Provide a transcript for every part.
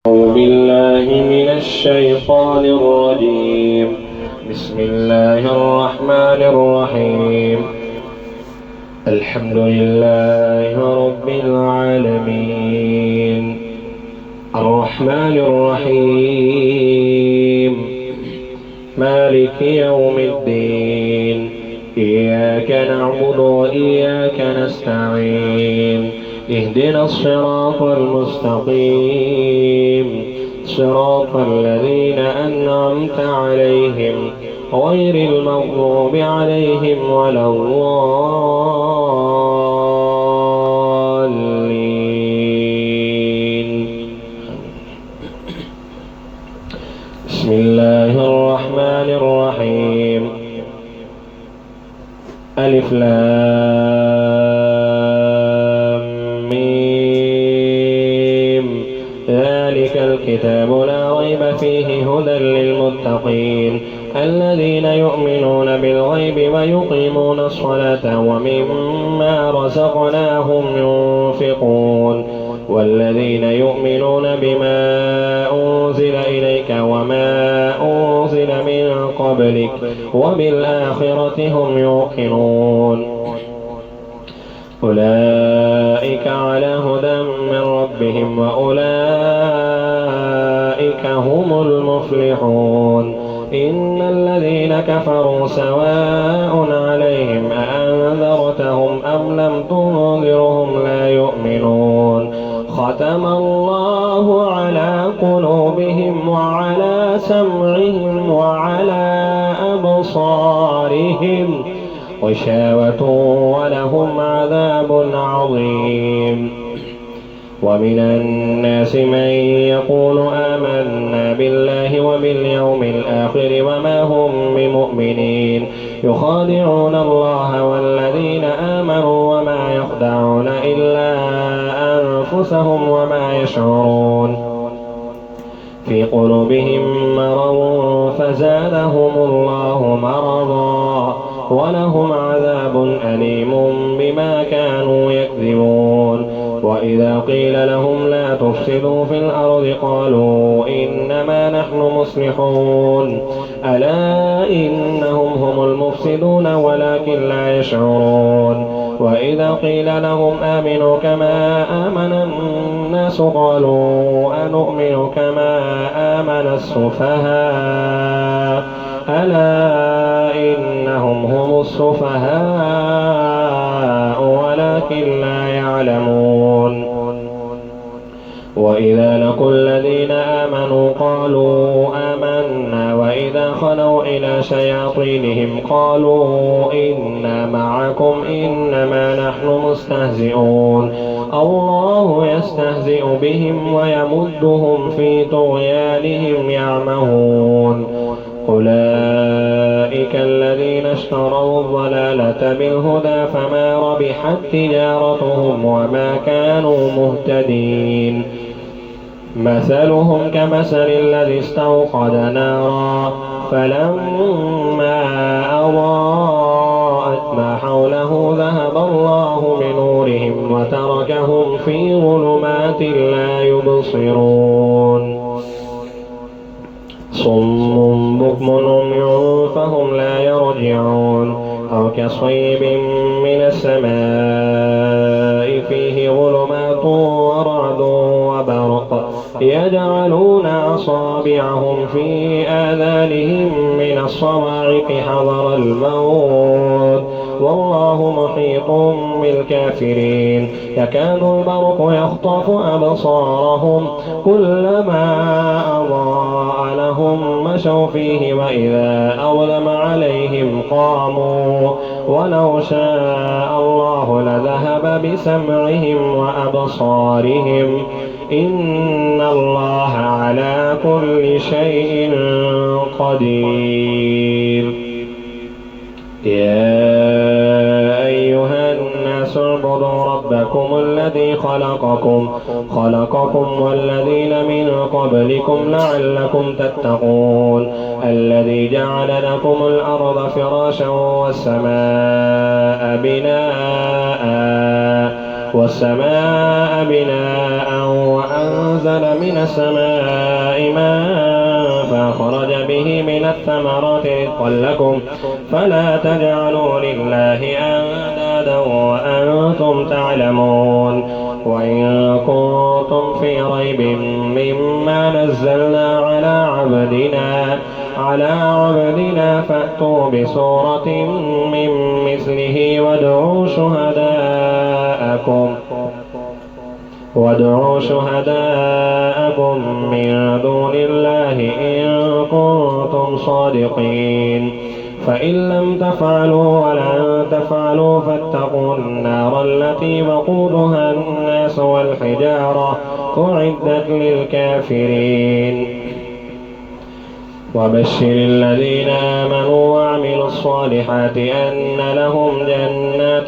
أعوذ بالله من الشيطان الرجيم. بسم الله الرحمن الرحيم. الحمد لله رب العالمين الرحمن الرحيم مالك يوم الدين. إياك نعبد وإياك نستعين. اهدنا الصراط المستقيم صراط الذين أنعمت عليهم غير المغضوب عليهم ولا الضالين. بسم الله الرحمن الرحيم. ألف لام ميم. ذلك الكتاب لا ريب فيه هدى للمتقين الذين يؤمنون بالغيب ويقيمون الصلاة ومما رزقناهم ينفقون والذين يؤمنون بما أنزل إليك وما أنزل من قبلك وبالآخرة هم يوقنون. أولئك على هدى من ربهم وأولئك هم المفلحون. إن الذين كفروا سواء عليهم أأنذرتهم أم لم تنذرهم لا يؤمنون. ختم الله على قلوبهم وعلى سمعهم وعلى أبصارهم غشاوة ولهم عذاب عظيم. ومن الناس من يقول آمنا بالله وباليوم الآخر وما هم بمؤمنين يخادعون الله والذين آمنوا وما يخدعون إلا أنفسهم وما يشعرون. في قلوبهم مرض فزادهم الله مرضا ولهم عذاب أليم بما كانوا يكذبون. وإذا قيل لهم لا تفسدوا في الأرض قالوا إنما نحن مصلحون. ألا إنهم هم المفسدون ولكن لا يشعرون. وإذا قيل لهم آمنوا كما آمن الناس قالوا أنؤمن كما آمن السفهاء. ألا إنهم هم السفهاء ولكن لا يعلمون. وإذا لقوا الذين آمنوا قالوا آمنا وإذا خلوا إلى شياطينهم قالوا إنا معكم إنما نحن مستهزئون. الله يستهزئ بهم ويمدهم في طغيانهم يعمهون. أولئك الذين اشتروا الضلالة بالهدى فما ربحت تجارتهم وما كانوا مهتدين. مثلهم كمثل الذي استوقد نارا فلما أضاءت ما حوله ذهب الله بنورهم وتركهم في ظلمات لا يبصرون. صم بكم عمي فهم لا يرجعون. أو كصيب من السماء فيه ظلمات ورعد وبرق يجعلون أصابعهم في آذانهم من الصواعق حذر الموت والله محيط بالكافرين. يكاد البرق يخطف أبصارهم كلما أضاء لهم مشوا فيه وإذا أظلم عليهم قاموا. ولو شاء الله لذهب بسمعهم وأبصارهم إن الله على كل شيء قدير. يا أيها الناس اعبدوا ربكم الذي خلقكم والذين من قبلكم لعلكم تتقون. الذي جعل لكم الأرض فراشا والسماء بناء والسماء بناء وأنزل من السماء ماء فأخرج به من الثمرات رزقا لكم فلا تجعلوا لله أندادا وأنتم تعلمون وإن كنتم في ريب مما نزلنا على عبدنا فأتوا بسورة من مثله وادعوا شهداءكم من دون الله إن كنتم صادقين فإن لم تفعلوا ولن تفعلوا فاتقوا النار التي وقودها الناس والحجارة أعدت للكافرين وبشر الذين آمنوا وعملوا الصالحات أن لهم جنات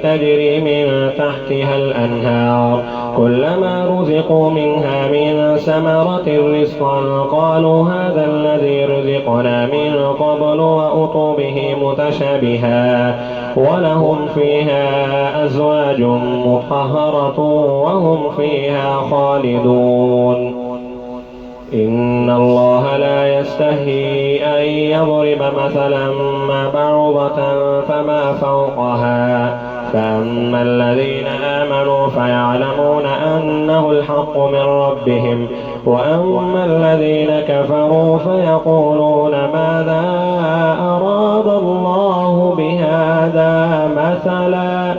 تجري من تحتها الأنهار كلما رزقوا منها من ثمرة رزقا قالوا هذا الذي رزقنا من قبل وأتوا به متشابها ولهم فيها أزواج مطهرة وهم فيها خالدون إن الله لا يستحيي أن يضرب مثلا ما بعوضة فما فوقها فأما الذين آمنوا فيعلمون أنه الحق من ربهم وأما الذين كفروا فيقولون ماذا أراد الله بهذا مثلا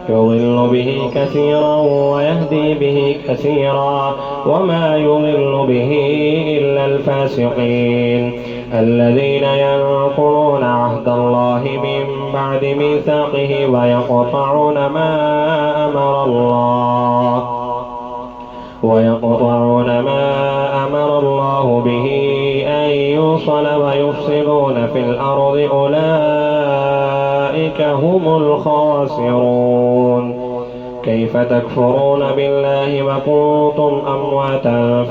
يضل به كثيرا ويهدي به كثيرا وما يضل به إلا الفاسقين الذين ينقضون عهد الله من بعد ميثاقه ويقطعون ما أمر الله به أن يوصل ويفسدون في الأرض أولئك هم الخاسرون كيف تكفرون بالله وكنتم أمواتا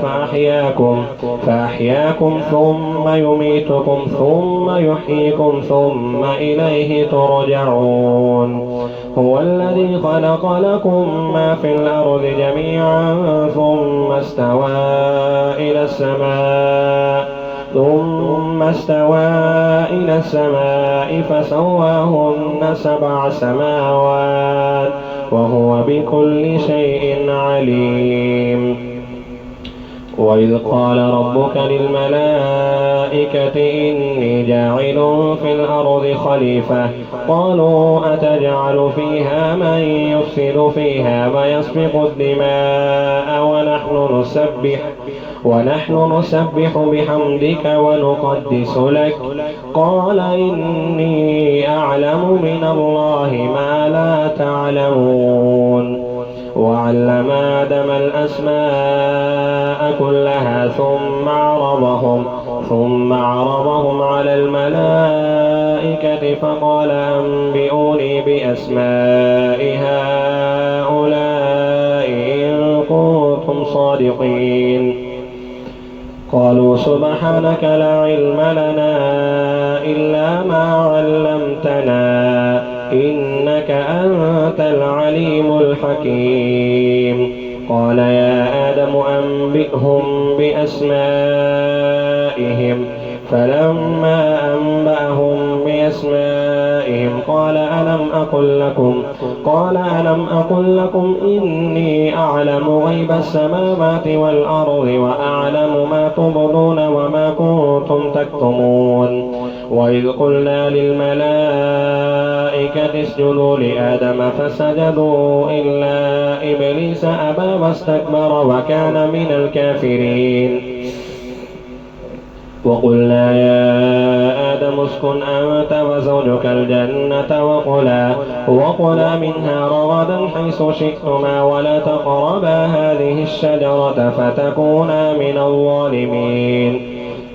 فأحياكم ثم يميتكم ثم يحييكم ثم إليه ترجعون هو الذي خلق لكم ما في الأرض جميعا ثم استوى إلى السماء فسواهن 7 سماوات وهو بكل شيء عليم وإذ قال ربك للملائكة إني جاعل في الأرض خليفة قالوا أتجعل فيها من يفسد فيها ويسفك الدماء ونحن نسبح بحمدك ونقدس لك قال إني أعلم من الله ما لا تعلمون وعلم آدم الأسماء كلها ثم عرضهم على الملائكة فقال أنبئوني بأسماء هؤلاء إن كنتم صادقين قالوا سبحانك لا علم لنا إلا ما علمتنا إنك أنت العليم الحكيم قال يا آدم أنبئهم بأسمائهم فلما أنبأهم بأسمائهم قال ألم أقل لكم إني أعلم غيب السماوات والأرض وأعلم ما تبدون وما كنتم تكتمون وإذ قلنا للملائكة اسجدوا لآدم فسجدوا إلا إبليس أبى واستكبر وكان من الكافرين وقلنا يا آدم اسكن أنت وزوجك الجنة وكلا منها رغدا حيث شئتما ولا تقربا هذه الشجرة فتكونا من الظالمين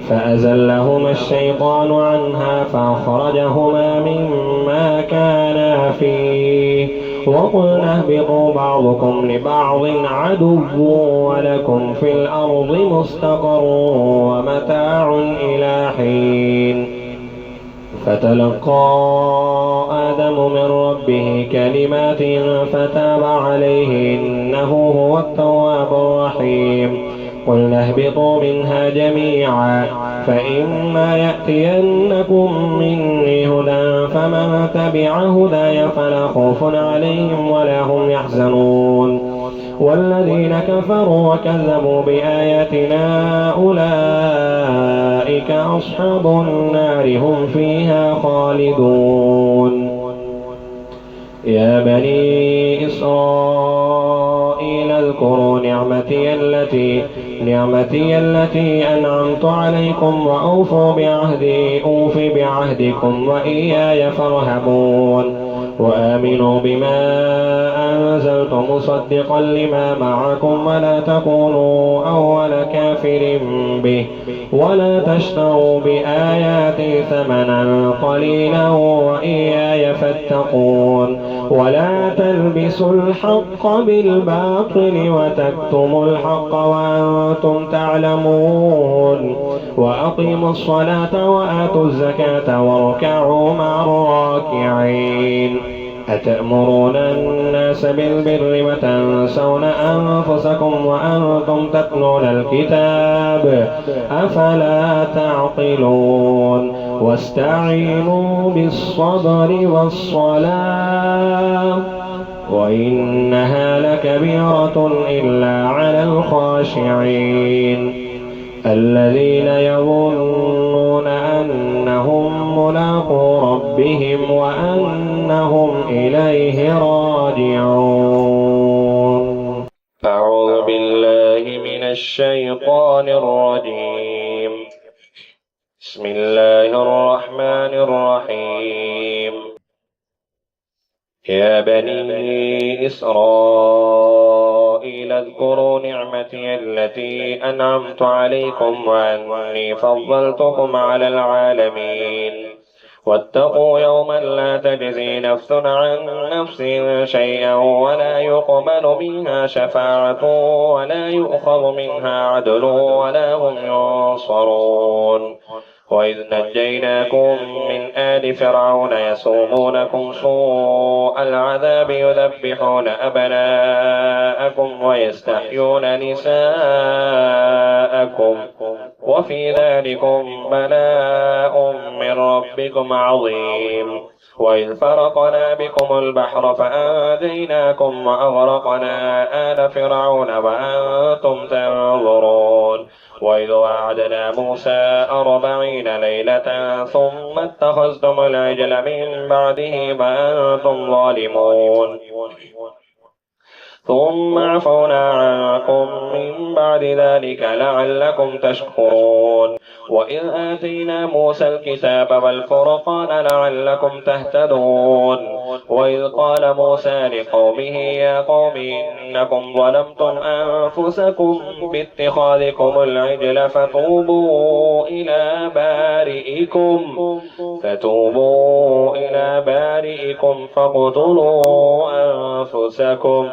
فأزلهما الشيطان عنها فأخرجهما مما كانا فيه وقلنا اهبطوا بعضكم لبعض عدو ولكم في الأرض مستقر ومتاع إلى حين فتلقى آدم من ربه كلمات فتاب عليه إنه هو التواب الرحيم. قلنا اهبطوا منها جميعا فإما يأتينكم مني هدى فمن تبع هداي فلا خوف عليهم ولا هم يحزنون. والذين كفروا وكذبوا بآياتنا أولئك أصحاب النار هم فيها خالدون. يا بني إسرائيل اذكروا نعمتي التي أنعمت عليكم وأوفوا بعهدي أوف بعهدكم وإياي فارهبون. وآمنوا بما أنزلت مصدقا لما معكم ولا تكونوا أول كافر به ولا تشتروا بآياتي ثمنا قليلا وإياي فاتقون. ولا تلبسوا الحق بالباطل وتكتموا الحق وأنتم تعلمون. وأقيموا الصلاة وآتوا الزكاة واركعوا مع الراكعين. أتأمرون الناس بالبر وتنسون أنفسكم وأنتم تتلون الكتاب أفلا تعقلون. واستعينوا بالصبر والصلاة وإنها لكبيرة إلا على الخاشعين الذين يظنون أنهم ملاقو ربهم وأنهم إليه راجعون. أعوذ بالله من الشيطان الرجيم. بسم الله الرحمن الرحيم. يا بني إسرائيل اذكروا نعمتي التي أنعمت عليكم وأني فضلتكم على العالمين. واتقوا يوما لا تجزي نفس عن نفس شيئا ولا يقبل منها شفاعة ولا يؤخذ منها عدل ولا هم ينصرون. وإذ نجيناكم من آل فرعون يسومونكم سوء العذاب يذبحون أبناءكم ويستحيون نساءكم وفي ذلكم بلاء من ربكم عظيم. وإذ فرقنا بكم البحر فأنجيناكم وأغرقنا آل فرعون وأنتم تنظرون. وإذ وعدنا موسى 40 ليلة ثم اتخذتم العجل من بعده وأنتم ظالمون. ثم عفونا عنكم من بعد ذلك لعلكم تشكرون. وإذ آتينا موسى الكتاب والفرقان لعلكم تهتدون. وإذ قال موسى لقومه يا قوم إنكم ظلمتم أنفسكم باتخاذكم العجل فتوبوا إلى بارئكم فاقتلوا أنفسكم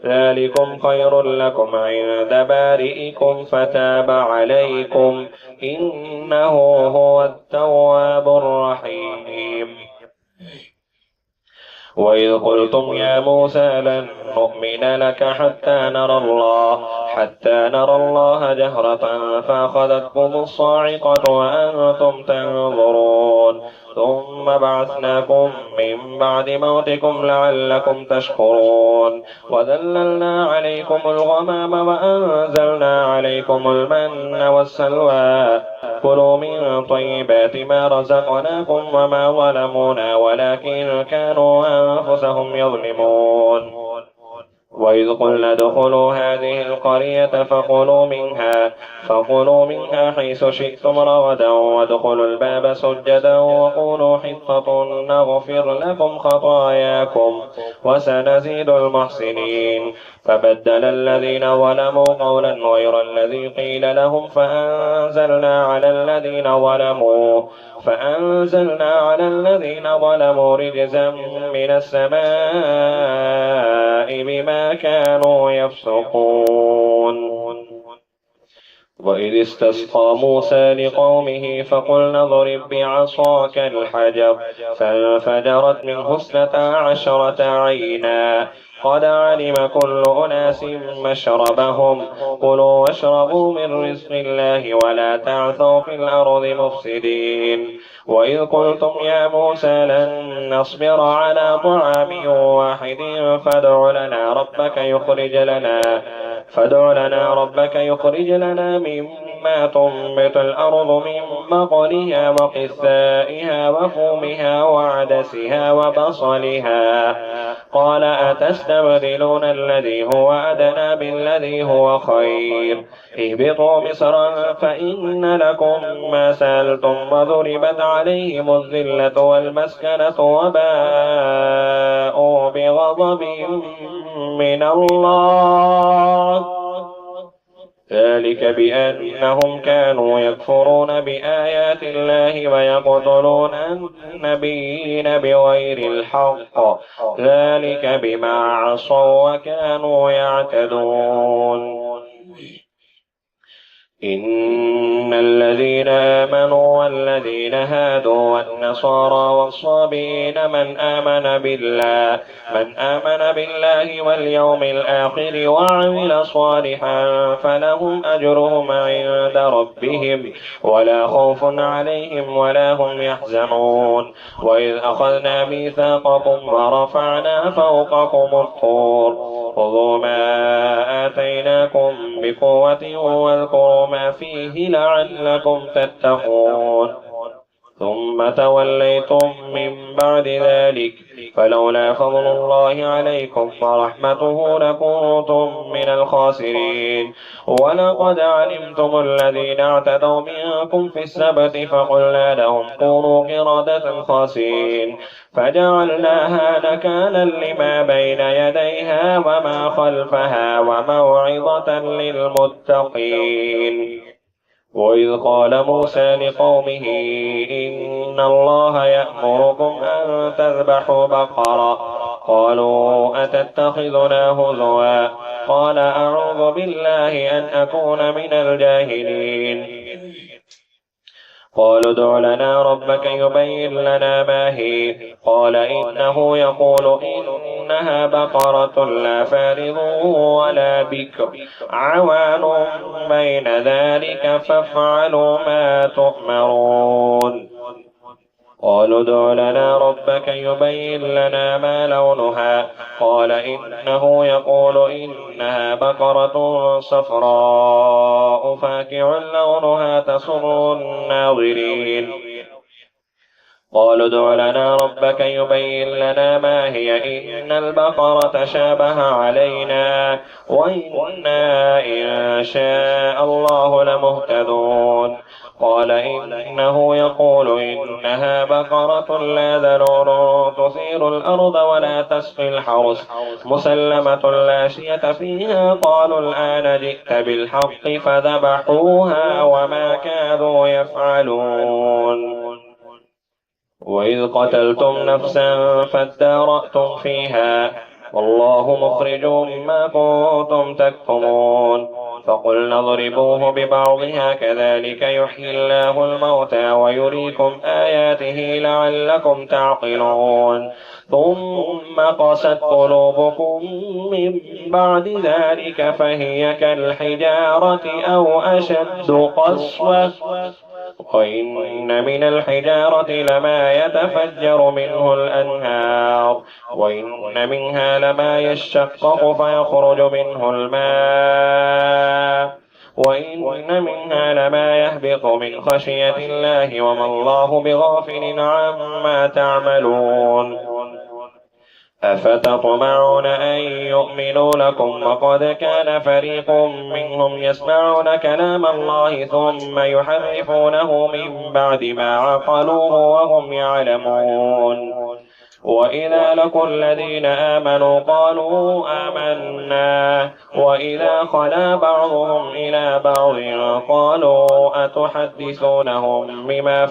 ذلكم خير لكم عند بارئكم فتاب عليكم إنه هو التواب الرحيم. وإذ قلتم يا موسى لن نؤمن لك حتى نرى الله جهرة فأخذتكم الصاعقة وأنتم تنظرون. ثم بعثناكم من بعد موتكم لعلكم تشكرون. وذللنا عليكم الغمام وأنزلنا عليكم المن والسلوى كلوا من طيبات ما رزقناكم وما ظلمونا ولكن كانوا أنفسهم يظلمون. وإذ قلنا ادخلوا هذه القرية فكلوا منها حيث شئتم رغدا وادخلوا الباب سجدا وقولوا حطة نغفر لكم خطاياكم وسنزيد المحسنين. فبدل الذين ظلموا قولا غير الذي قيل لهم فأنزلنا على الذين ظلموا رجزا من السماء بما كانوا يفسقون. وإذ استسقى موسى لقومه فقلنا اضرب بعصاك الحجر فانفجرت منه 12 عينا قد علم كل أناس مشربهم كلوا واشربوا من رزق الله ولا تعثوا في الأرض مفسدين وإذ قلتم يا موسى لن نصبر على طعام واحد فادع لنا ربك يخرج لنا مما تنبت الأرض من بقلها وقثائها وفومها وعدسها وبصلها قال أتستبدلون الذي هو أدنى بالذي هو خير اهبطوا مصرا فإن لكم ما سألتم وضربت عليهم الذلة والمسكنة وباءوا بغضب من الله ذلك بأنهم كانوا يكفرون بآيات الله ويقتلون النبيين بغير الحق ذلك بما عصوا وكانوا يعتدون إن الذين آمنوا والذين هادوا والنصارى والصابئين من آمن بالله واليوم الآخر وعمل صالحا فلهم أجرهم عند ربهم ولا خوف عليهم ولا هم يحزنون وإذ أخذنا ميثاقكم ورفعنا فوقكم الطور خذوا ما آتيناكم بقوة واذكروا ما فيه لعلكم تتقون ثم توليتم من بعد ذلك فلولا فضل الله عليكم ورحمته لكنتم من الخاسرين ولقد علمتم الذين اعتدوا منكم في السبت فقلنا لهم كونوا قردة خاسئين فجعلناها نكالا لما بين يديها وما خلفها وموعظة للمتقين وإذ قال موسى لقومه إن الله يأمركم أن تذبحوا بقرة قالوا أتتخذنا هزوا قال أعوذ بالله أن أكون من الجاهلين قالوا ادع لنا ربك يبين لنا ما هي قال إنه يقول إنها بقرة لا فارض ولا بكر عوان بين ذلك فافعلوا ما تؤمرون قالوا ادع لنا ربك يبين لنا ما لونها قال إنه يقول إنها بقرة صفراء فاكع لونها تسر الناظرين قالوا ادع لنا ربك يبين لنا ما هي إن البقرة شابه علينا وإنا إن شاء الله لمهتدون قال إنه يقول إنها بقرة لا ذلول تثير الأرض ولا تسقي الحرث مسلمة لا شية فيها قالوا الآن جئت بالحق فذبحوها وما كادوا يفعلون وإذ قتلتم نفسا فادارأتم فيها والله مخرج ما كنتم تكتمون فقلنا اضربوه ببعضها كذلك يحيي الله الموتى ويريكم آياته لعلكم تعقلون ثم قست قلوبكم من بعد ذلك فهي كالحجارة أو أشد قسوة وإن من الحجارة لما يتفجر منه الأنهار وإن منها لما يشقق فيخرج منه الماء وإن منها لما يهبط من خشية الله وما الله بغافل عما تعملون أفتطمعون أن يؤمنوا لكم وقد كان فريق منهم يسمعون كلام الله ثم يحرفونه من بعد ما عقلوه وهم يعلمون وإذا لقوا الذين آمنوا قالوا آمنا وإذا خلا بعضهم إلى بعض قالوا أتحدثونهم بما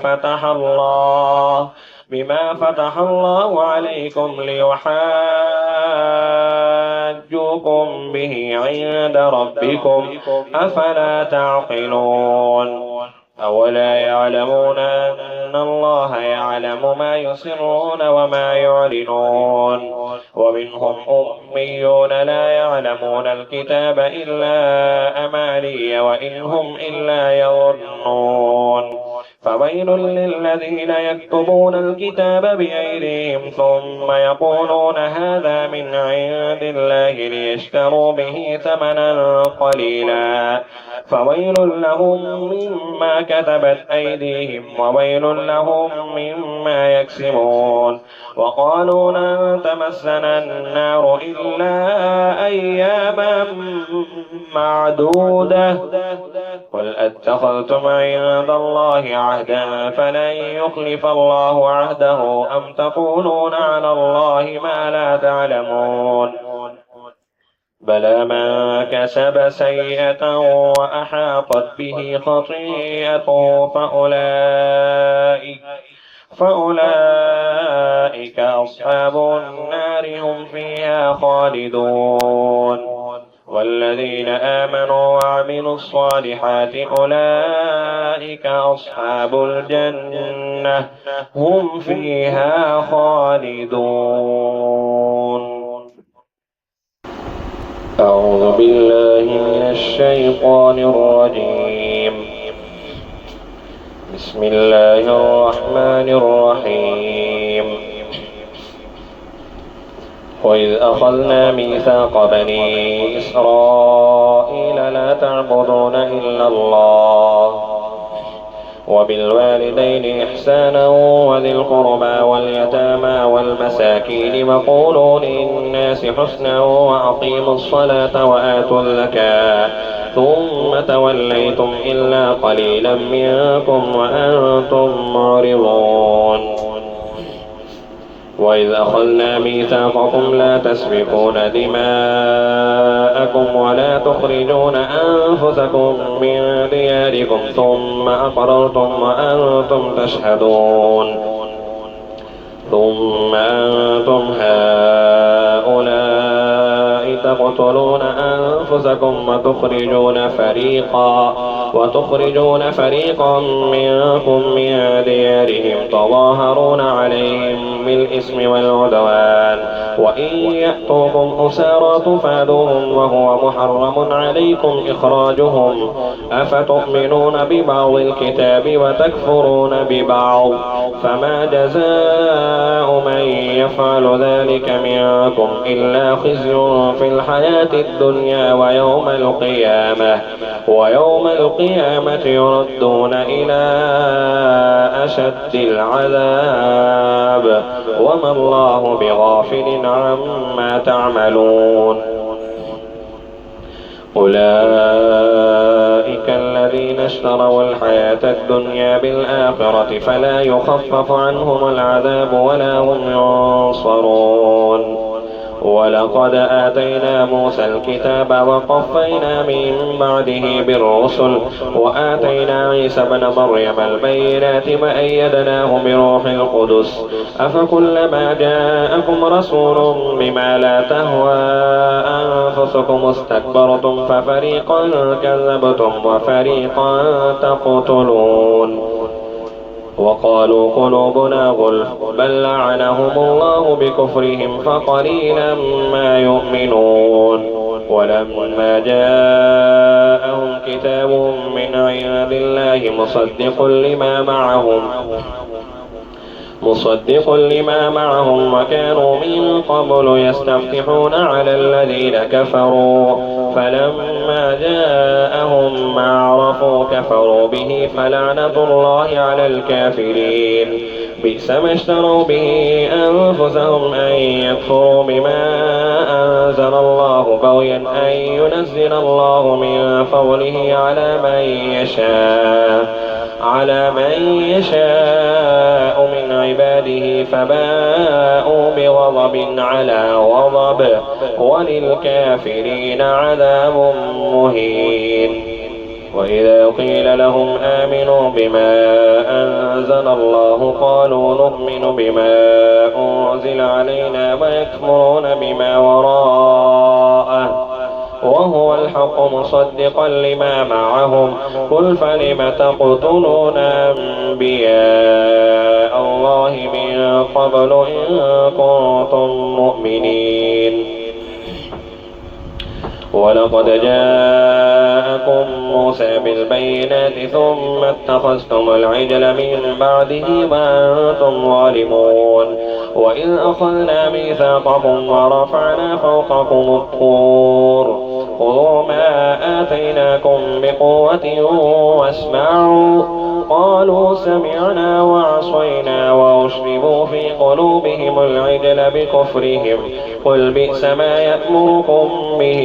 فتح الله عليكم ليحاجوكم يحجوكم به عند ربكم أفلا تعقلون أولا يعلمون أن الله يعلم ما يسرون وما يعلنون ومنهم أميون لا يعلمون الكتاب إلا أماني وإن هم إلا يظنون فويل للذين يكتبون الكتاب بأيديهم ثم يقولون هذا من عند الله ليشتروا به ثمنا قليلا فويل لهم مما كتبت أيديهم وويل لهم مما يكسبون وقالوا لن تمسنا النار إلا أياما معدودة قل أتخذتم عند الله عهدا فلن يخلف الله عهده أم تقولون على الله ما لا تعلمون بلى من كسب سيئة وأحاطت به خطيئته فأولئك أصحاب النار هم فيها خالدون والذين آمنوا وعملوا الصالحات أولئك أصحاب الجنة هم فيها خالدون أعوذ بالله من الشيطان الرجيم بسم الله الرحمن الرحيم وإذ أخذنا ميثاق بني إسرائيل لا تعبدون إلا الله وبالوالدين إحسانا وذي القربى واليتامى والمساكين وقولوا للناس حسنا وأقيموا الصلاة وآتوا الزكاة ثم توليتم إلا قليلا منكم وأنتم معرضون وإذ أخذنا ميثاقكم لا تسفكون دماءكم ولا تخرجون أنفسكم من دياركم ثم أقررتم وأنتم تشهدون ثم أنتم هؤلاء تقتلون أنفسكم وتخرجون فريقا منكم من ديارهم تظاهرون عليهم بالإثم والعدوان وإن يأتوكم أسارى تفادوهم وهو محرم عليكم إخراجهم أفتؤمنون ببعض الكتاب وتكفرون ببعض فما جزاء من يفعل ذلك منكم إلا خزي في الحياة الدنيا ويوم القيامة يردون إلى أشد العذاب وما الله بغافل عما تعملون أولئك الذين اشتروا الحياة الدنيا بالآخرة فلا يخفف عنهم العذاب ولا هم ينصرون ولقد آتينا موسى الكتاب وقفينا من بعده بالرسل وآتينا عيسى ابن مريم البينات وأيدناه بروح القدس أفكلما جاءكم رسول بما لا تهوى أنفسكم استكبرتم ففريقا كذبتم وفريقا تقتلون وقالوا قلوبنا غلف بل لعنهم الله بكفرهم فقليلا ما يؤمنون ولما جاءهم كتاب من عند الله مصدق لما معهم وكانوا من قبل يستفتحون على الذين كفروا فلما جاءهم ما عرفوا كفروا به فلعنة الله على الكافرين بئس ما اشتروا به أنفسهم أن يكفروا بما أنزل الله بغيا أن ينزل الله من فضله على من يشاء من عباده فباءوا بغضب على غضب وللكافرين عذاب مهين وإذا قيل لهم آمنوا بما أنزل الله قالوا نؤمن بما أنزل علينا ويكفرون بما وراءه وهو الحق مصدقا لما معهم قل فلم تقتلون أنبياء الله من قبل إن كنتم مؤمنين ولقد جاءكم موسى بالبينات ثم اتخذتم العجل من بعده وأنتم ظالمون وإذ أخذنا ميثاقكم ورفعنا فوقكم الطور خذوا ما آتيناكم بقوة واسمعوا قالوا سمعنا وعصينا وأشربوا في قلوبهم العجل بكفرهم قل بئس ما يأمركم به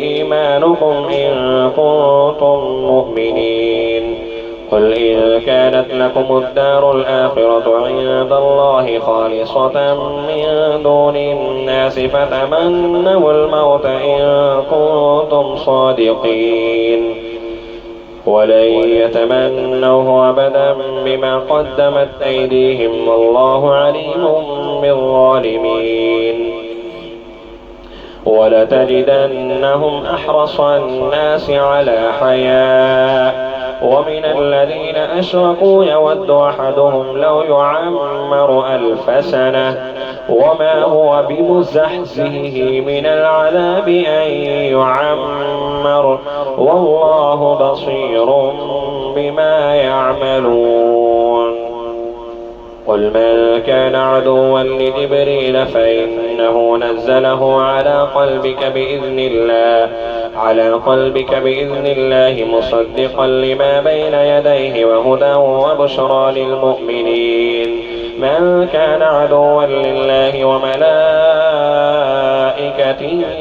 إيمانكم إن كنتم مؤمنين قل إن كانت لكم الدار الآخرة عند الله خالصة من دون الناس فتمنوا الموت إن كنتم صادقين ولن يتمنوه أبدا بما قدمت أيديهم والله عليم بالظالمين ولتجدنهم أحرص الناس على حياة ومن الذين أشركوا يود أحدهم لو يعمر 1000 سنة وما هو بمزحزحه من العذاب أن يعمر والله بصير بما يعملون قل من كان عدوا لجبريل فإنه نزله على قلبك بإذن الله مصدقا لما بين يديه وهدى وبشرى للمؤمنين من كان عدوا لله وملائكته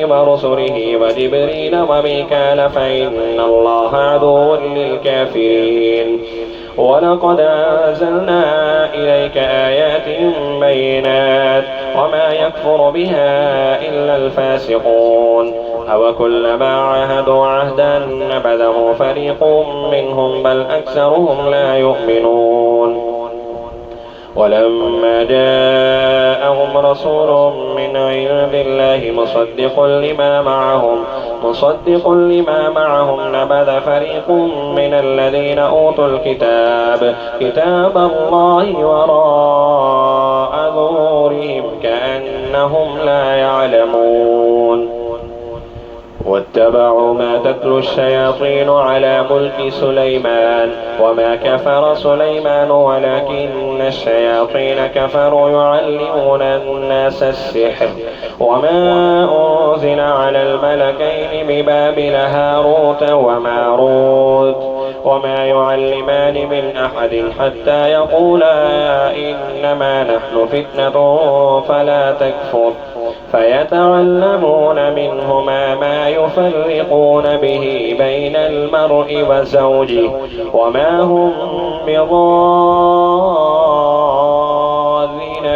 ورسله وجبريل وميكال فإن الله عدو للكافرين ولقد أنزلنا إليك آيات بينات وما يكفر بها إلا الفاسقون أو كلما عاهدوا عهدا نبذه فريق منهم بل أكثرهم لا يؤمنون ولما جاءهم رسول من عند الله مصدق لما معهم نبذ فريق من الذين أوتوا كتاب الله وراء ظهورهم كأنهم لا يعلمون واتبعوا ما تتلو الشياطين على ملك سليمان وما كفر سليمان ولكن الشياطين كفروا يعلمون الناس السحر وما أنزل على الملكين ببابل هاروت وماروت وما يعلمان من أحد حتى يقولا إنما نحن فتنة فلا تكفر فيتعلمون منهما ما يفرقون به بين المرء وزوجه وما هم بضارين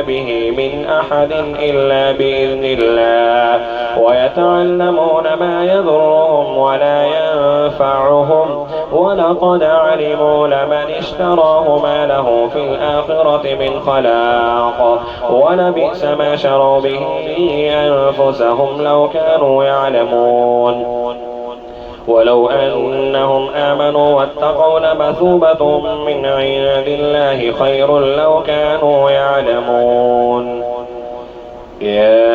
به من أحد إلا بإذن الله ويتعلمون ما يضرهم ولا ينفعهم ولقد علموا لمن اشتراه ما له في الآخرة من خلاق ولبئس ما شروا به أنفسهم لو كانوا يعلمون ولو أنهم آمنوا واتقوا لمثوبة من عند الله خير لو كانوا يعلمون يا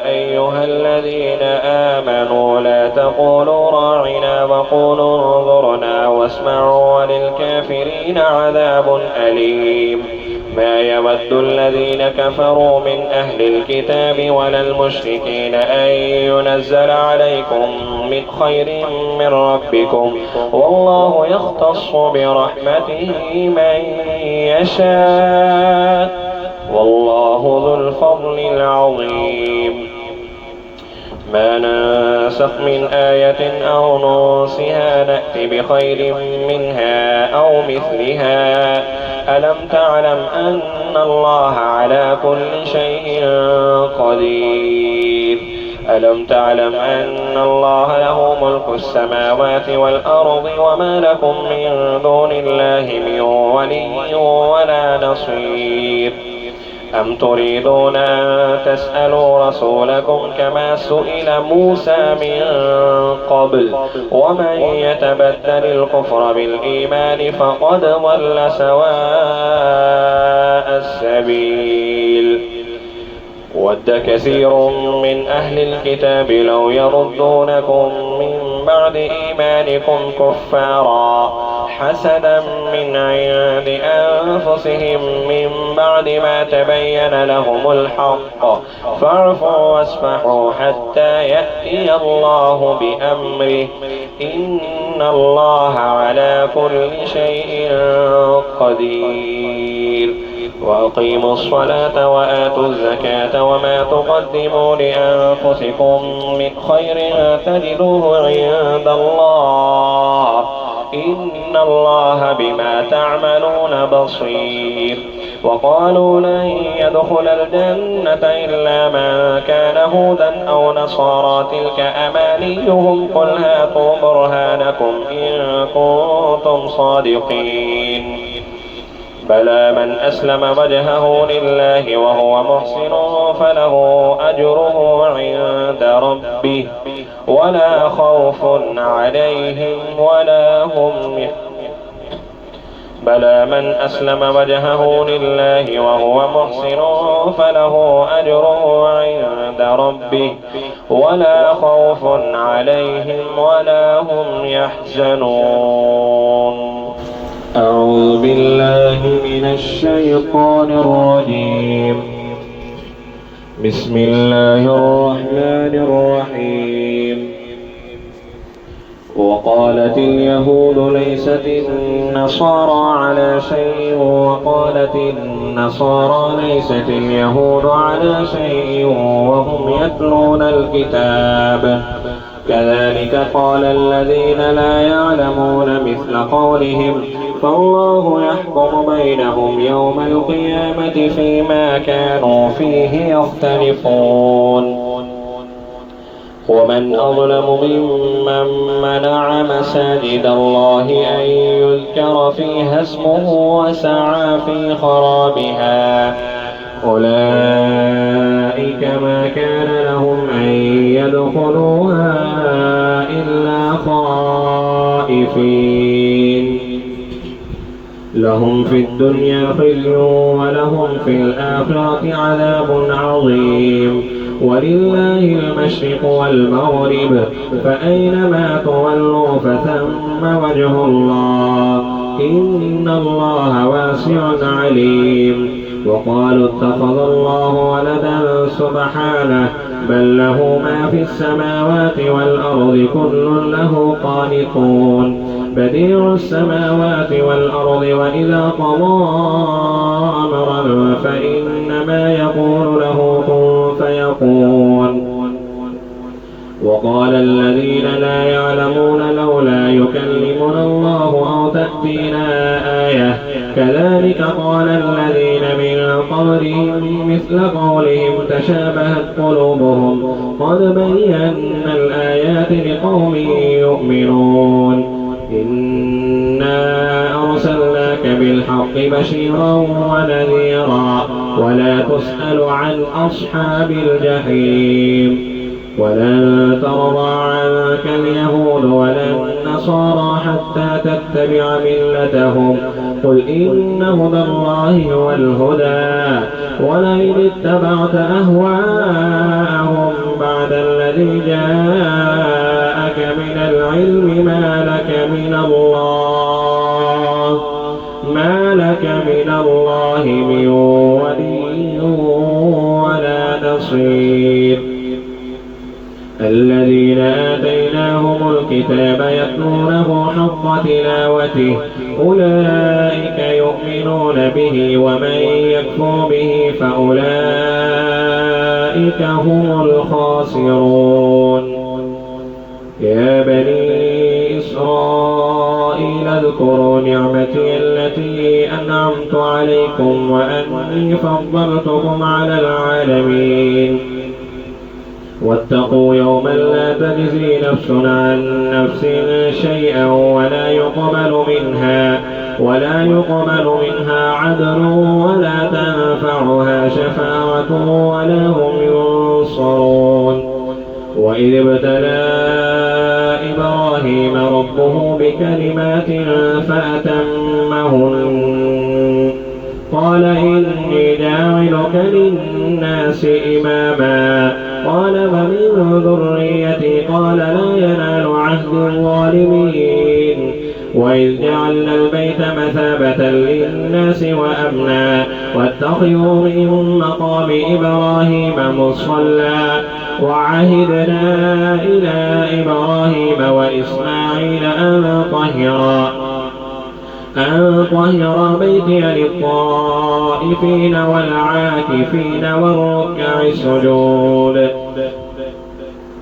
أيها الذين آمنوا لا تقولوا راعنا وقولوا انظرنا واسمعوا وللكافرين عذاب أليم ما يود الذين كفروا من أهل الكتاب ولا المشركين أن ينزل عليكم من خير من ربكم والله يختص برحمته من يشاء والله ذو الفضل العظيم ما ننسخ من آية أو ننسها نأت بخير منها أو مثلها ألم تعلم أن الله على كل شيء قدير ألم تعلم أن الله له ملك السماوات والأرض وما لكم من دون الله من ولي ولا نصير أم تريدون أن تسألوا رسولكم كما سئل موسى من قبل ومن يتبدل الكفر بالإيمان فقد ضل سواء السبيل ود كثير من أهل الكتاب لو يردونكم من بعد إيمانكم كفارا حسدا من عند أنفسهم من بعد ما تبين لهم الحق فاعفوا واصفحوا حتى يأتي الله بأمره إن الله على كل شيء قدير وأقيموا الصلاة وآتوا الزكاة وما تقدموا لأنفسكم من خير تجدوه عند الله إن الله بما تعملون بصير وقالوا لن يدخل الجنة إلا من كان هودا أو نصارى تلك أمانيهم قل هاتوا برهانكم إن كنتم صادقين بلى من أسلم وجهه لله وهو محسن فله أجره عند ربه ولا خوف عليهم ولا هم بلى من أسلم وجهه لله وهو محسن فله أجره عند ربه ولا خوف عليهم ولا هم يحزنون أعوذ بالله من الشيطان الرجيم بسم الله الرحمن الرحيم وقالت اليهود ليست النصارى على شيء وقالت النصارى ليست اليهود على شيء وهم يتلون الكتاب كذلك قال الذين لا يعلمون مثل قولهم فالله يحكم بينهم يوم القيامة فيما كانوا فيه يختلفون ومن أظلم ممن منع مساجد الله أن يذكر فيها اسمه وسعى في خرابها أولئك ما كان لهم أن يدخلوها إلا خائفين لهم في الدنيا خزي ولهم في الآخرة عذاب عظيم ولله المشرق والمغرب فأينما تولوا فثم وجه الله إن الله واسع عليم وقالوا اتخذ الله ولدا سبحانه بل له ما في السماوات والأرض كل له قانتون بديع السماوات والأرض وإذا قضى أمرا فإنما يقول له كن فيكون وقال الذين لا يعلمون لولا يكلمنا الله أو تأتينا آية كذلك قال الذين من قبلهم مثل قولهم تشابهت قلوبهم قد بينا الآيات لقوم يؤمنون إنا أرسلناك بالحق بشيرا ونذيرا ولا تسأل عن أصحاب الجحيم ولن ترضى عنك اليهود ولا النصارى حتى تتبع ملتهم قل إن هدى الله هو الهدى ولئن اتبعت أهواءهم بعد الذي جاءك من العلم ما لك من الله من ولي ولا نصير الذين آتيناهم الكتاب يتلونه حق تلاوته أولئك يؤمنون به ومن يكفر به فأولئك هم الخاسرون يا بني إسرائيل اذكروا نعمتي التي أنعمت عليكم وأني فضلتكم على العالمين واتقوا يوما لا تجزي نفس عن نفس شيئا ولا يقبل منها عدل ولا تنفعها شفاعة ولا هم ينصرون. وإذ ابتلى إبراهيم ربه بكلمات فأتمهن قال إني جاعلك للناس إماما قال ومن ذريتي قال لا ينال عهد الظالمين. وإذ جعلنا البيت مثابة للناس وأمنا واتخذوا من مقام إبراهيم مصلى وعهدنا إلى إبراهيم وإسماعيل أن طهر بيتي للطائفين والعاكفين والركع السجود.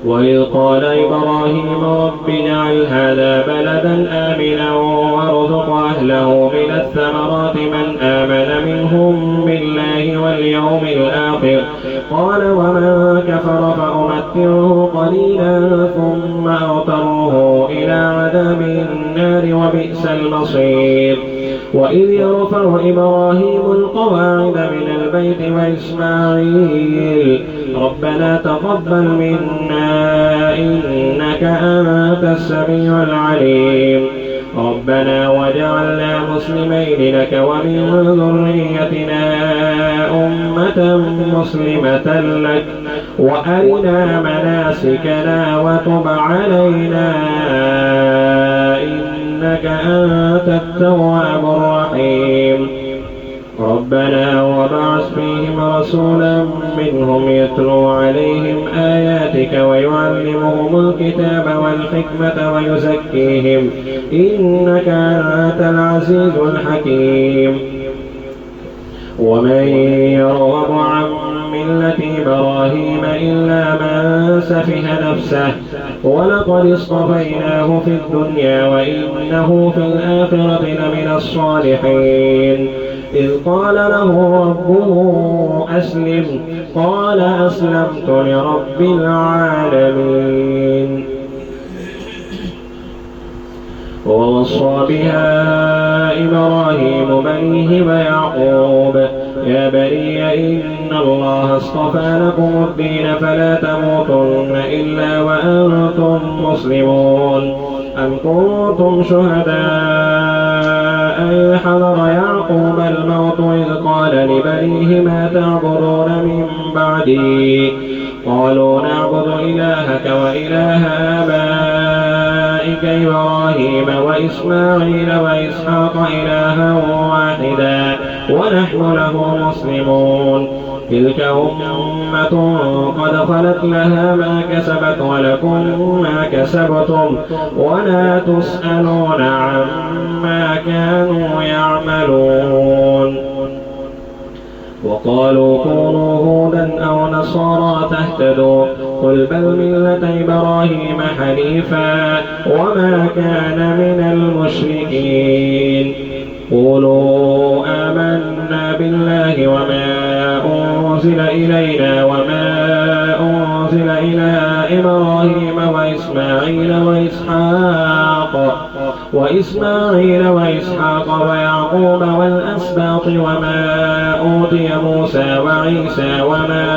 وإذ قال إبراهيم رب اجعل هذا بلدا آمنا وارزق أهله من الثمرات من آمن منهم بالله واليوم الآخر قال ومن كفر فأمتعه قليلا ثم أضطره إلى عذاب النار وبئس المصير. وإذ يرفع إبراهيم القواعد من البيت وإسماعيل ربنا تقبل منا إنك أنت السميع العليم ربنا وجعلنا مسلمين لك ومن ذريتنا أمة مسلمة لك وأرنا مناسكنا وتب علينا إنك أنت التواب الرحيم. ربنا وابعث فيهم رسولا منهم يتلو عليهم آياتك ويعلمهم الكتاب والحكمة ويزكيهم إنك أنت العزيز الحكيم. ومن يرغب عن ملة إبراهيم إلا من سفه نفسه ولقد اصطفيناه في الدنيا وإنه في الآخرة لمن الصالحين. إذ قال له ربه أسلم قال أسلمت لرب العالمين. ووصى بها إبراهيم بنيه ويعقوب يا بني إن الله اصطفى لكم الدين فلا تموتن إلا وأنتم مسلمون. أم كنتم شهداء إذ حضر يعقوب الموت إذ قال لبنيه ما تعبدون من بعدي قالوا نعبد إلهك وإله آبائك إبراهيم وإسماعيل وإسحاق إلها واحدا ونحن له مسلمون. تلك أمة قد خلت لها ما كسبت ولكم ما كسبتم ولا تسألون عما كانوا يعملون. وقالوا كونوا هودا أو نصارى تهتدوا قل بل ملة إبراهيم حنيفا وما كان من المشركين. قولوا آمنا بالله وما أنزل إلينا وما أنزل إلى إبراهيم وإسماعيل وإسحاق ويعقوب والأسباط وما أوتي موسى وعيسى وما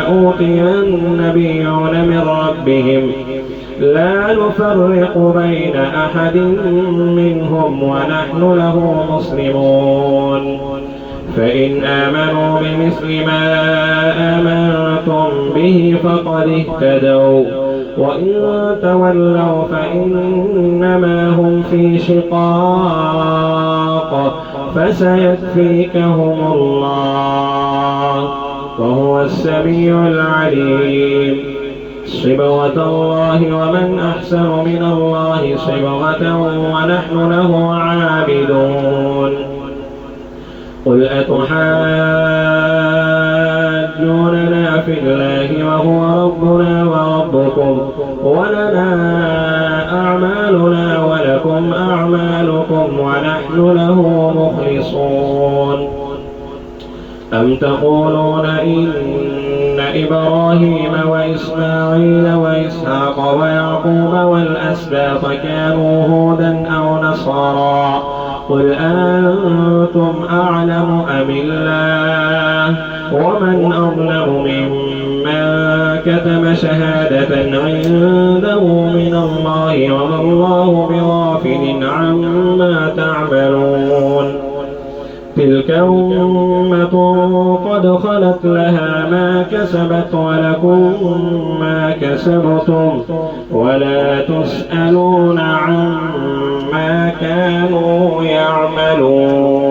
أوتي النبيون من ربهم لا نفرق بين أحد منهم ونحن له مسلمون. فإن آمنوا بمثل ما آمنتم به فقد اهتدوا وإن تولوا فإنما هم في شقاق فسيكفيكهم الله وهو السميع العليم. صبغة الله ومن أحسن من الله صبغة ونحن له عابدون. قل أتحاجوننا في الله وهو ربنا وربكم ولنا أعمالنا ولكم أعمالكم ونحن له مخلصون. أم تقولون إن وإبراهيم وإسماعيل وإسحاق ويعقوب والأسباط كانوا هودا أو نصارى قل أنتم أعلم أم الله ومن أظلم ممن كتم شهادة عنده من الله وما الله بغافل عما تعملون تلك أمة قد خلت لها ما كسبت ولكم ما كسبتم ولا تسألون عما كانوا يعملون.